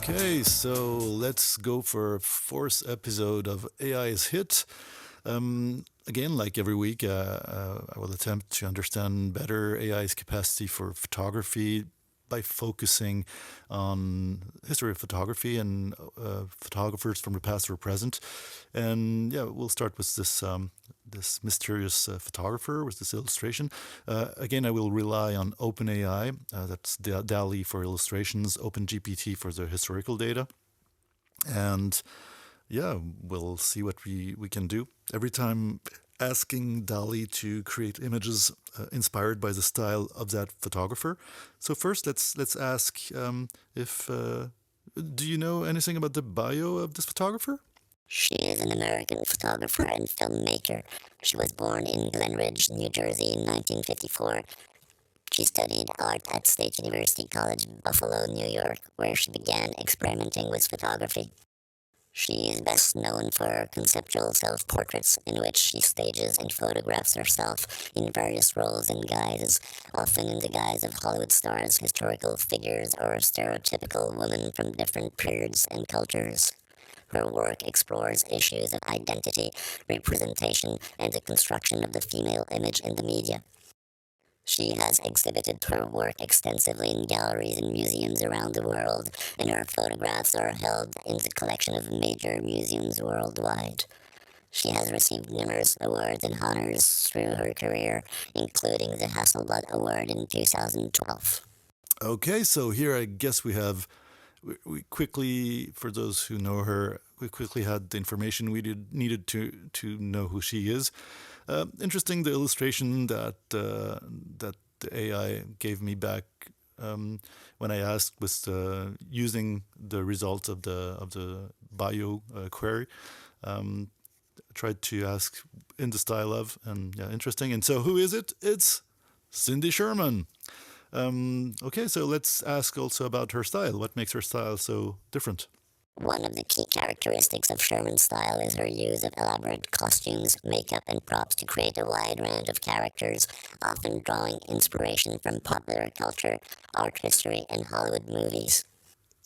Okay, so let's go for a fourth episode of AI's Hit. Again, like every week, I will attempt to understand better AI's capacity for photography by focusing on history of photography and photographers from the past or present. And yeah, we'll start with this mysterious photographer with this illustration. Again, I will rely on OpenAI. That's Dall-E for illustrations, Open GPT for the historical data, and yeah, we'll see what we can do. Every time asking Dall-E to create images inspired by the style of that photographer. So first, let's ask if do you know anything about the bio of this photographer? She is an American photographer and filmmaker. She was born in Glen Ridge, New Jersey in 1954. She studied art at State University College, Buffalo, New York, where she began experimenting with photography. She is best known for her conceptual self-portraits, in which she stages and photographs herself in various roles and guises, often in the guise of Hollywood stars, historical figures, or stereotypical women from different periods and cultures. Her work explores issues of identity, representation, and the construction of the female image in the media. She has exhibited her work extensively in galleries and museums around the world, and her photographs are held in the collection of major museums worldwide. She has received numerous awards and honors through her career, including the Hasselblad Award in 2012. Okay, so here I guess we quickly, for those who know her, we quickly had the information we needed to know who she is. Interesting, the illustration that the AI gave me back when I asked was using the results of the bio query. Tried to ask in the style of, and yeah, interesting. And so, who is it? It's Cindy Sherman. Okay, so let's ask also about her style. What makes her style so different? One of the key characteristics of Sherman's style is her use of elaborate costumes, makeup, and props to create a wide range of characters, often drawing inspiration from popular culture, art history, and Hollywood movies.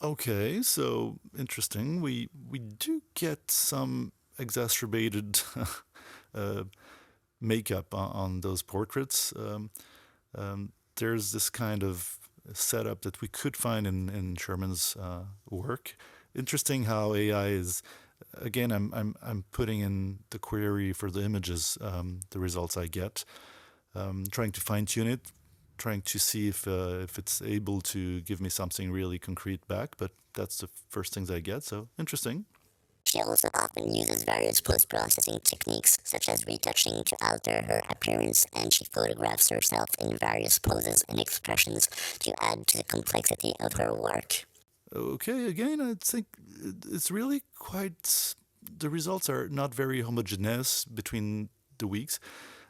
Okay, so interesting. We do get some exacerbated uh, makeup on those portraits. There's this kind of setup that we could find in Sherman's work. Interesting how AI is. Again, I'm putting in the query for the images, the results I get, trying to fine tune it, trying to see if it's able to give me something really concrete back. But that's the first things I get. So interesting. She also often uses various post-processing techniques, such as retouching, to alter her appearance, and she photographs herself in various poses and expressions to add to the complexity of her work. Okay, again, I think it's really quite. The results are not very homogeneous between the weeks.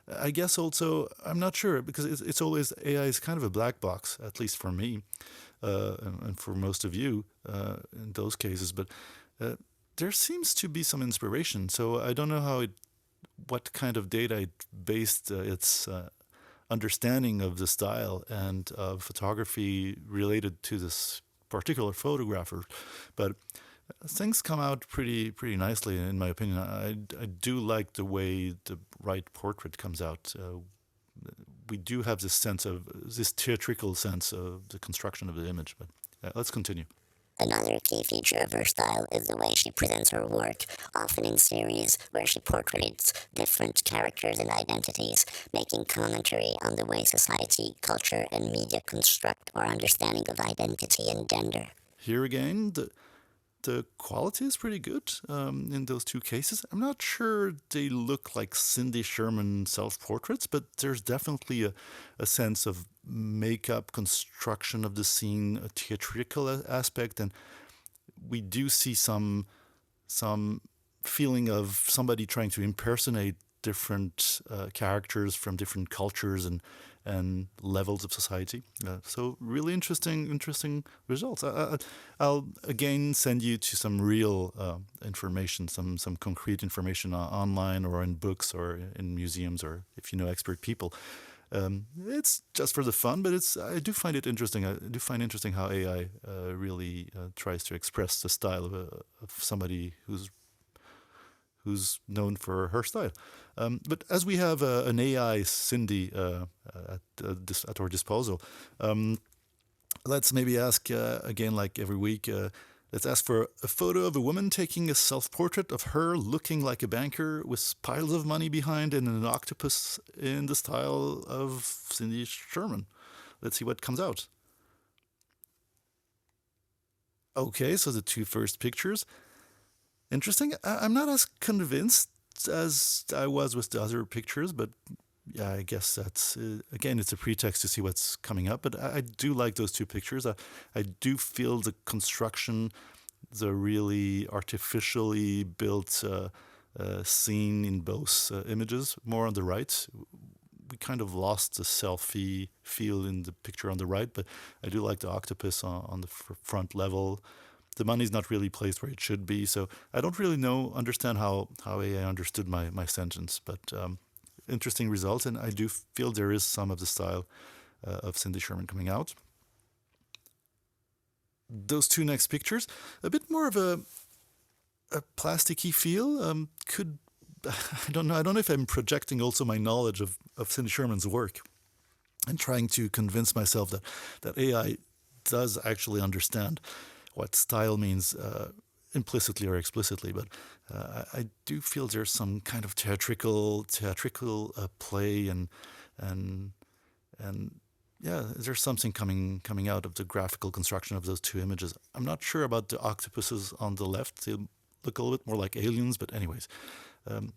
I guess also, I'm not sure because it's always AI is kind of a black box, at least for me, and for most of you in those cases. But uh, there seems to be some inspiration. So I don't know what kind of data it based its understanding of the style and of photography related to this particular photographer, but things come out pretty nicely in my opinion. I do like the way the right portrait comes out. We do have this sense of this theatrical sense of the construction of the image, but let's continue. Another key feature of her style is the way she presents her work, often in series where she portrays different characters and identities, making commentary on the way society, culture, and media construct our understanding of identity and gender. Here again, the quality is pretty good in those two cases. I'm not sure they look like Cindy Sherman self-portraits, but there's definitely a sense of makeup, construction of the scene, a theatrical aspect, and we do see some feeling of somebody trying to impersonate different characters from different cultures and levels of society. So really interesting results. I'll again send you to some real information, some concrete information online or in books or in museums or if you know expert people. It's just for the fun, but I do find it interesting. I do find interesting how AI really tries to express the style of somebody who's known for her style. But as we have an AI Cindy at our disposal, let's maybe ask again, like every week. Let's ask for a photo of a woman taking a self-portrait of her looking like a banker with piles of money behind and an octopus in the style of Cindy Sherman. Let's see what comes out. Okay, so the two first pictures. Interesting. I'm not as convinced as I was with the other pictures, but yeah, I guess that's again, it's a pretext to see what's coming up. But I do like those two pictures. I do feel the construction, the really artificially built scene in both images. More on the right, we kind of lost the selfie feel in the picture on the right, but I do like the octopus on the front level. The money's not really placed where it should be, so I don't really understand how AI understood my sentence, but interesting results, and I do feel there is some of the style of Cindy Sherman coming out. Those two next pictures, a bit more of a plasticky feel. Could I don't know. I don't know if I'm projecting also my knowledge of Cindy Sherman's work and trying to convince myself that AI does actually understand what style means implicitly or explicitly, but I do feel there's some kind of theatrical play and yeah, there's something coming out of the graphical construction of those two images. I'm not sure about the octopuses on the left. They look a little bit more like aliens, but anyways,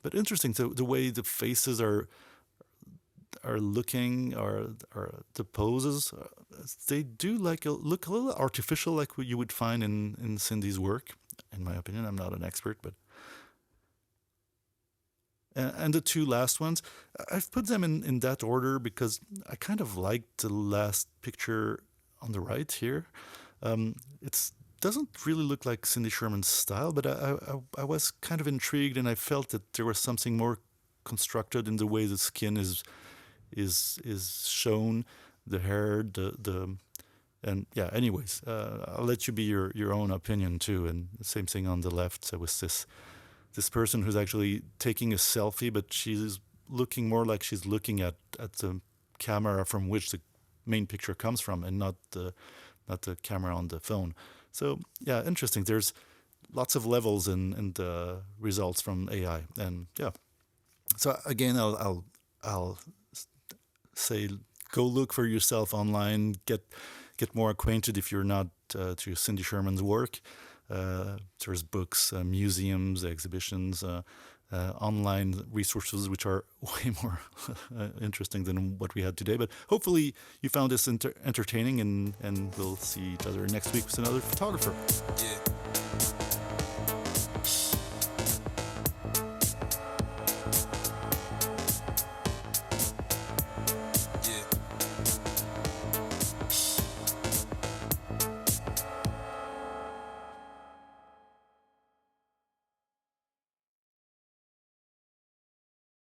but interesting. The way the faces are looking, or the poses, they do look a little artificial, like what you would find in Cindy's work. In my opinion, I'm not an expert, but and the two last ones, I've put them in that order because I kind of liked the last picture on the right here. It doesn't really look like Cindy Sherman's style, but I was kind of intrigued, and I felt that there was something more constructed in the way the skin is shown, the hair, the and yeah. Anyways, I'll let you be your own opinion too. And the same thing on the left. So with this person who's actually taking a selfie, but she's looking more like she's looking at the camera from which the main picture comes from, and not the camera on the phone. So yeah, interesting. There's lots of levels in the results from AI, and yeah. So again, I'll say go look for yourself online. Get more acquainted if you're not to Cindy Sherman's work. There's books, museums, exhibitions, online resources, which are way more interesting than what we had today. But hopefully you found this entertaining, and we'll see each other next week with another photographer. Yeah.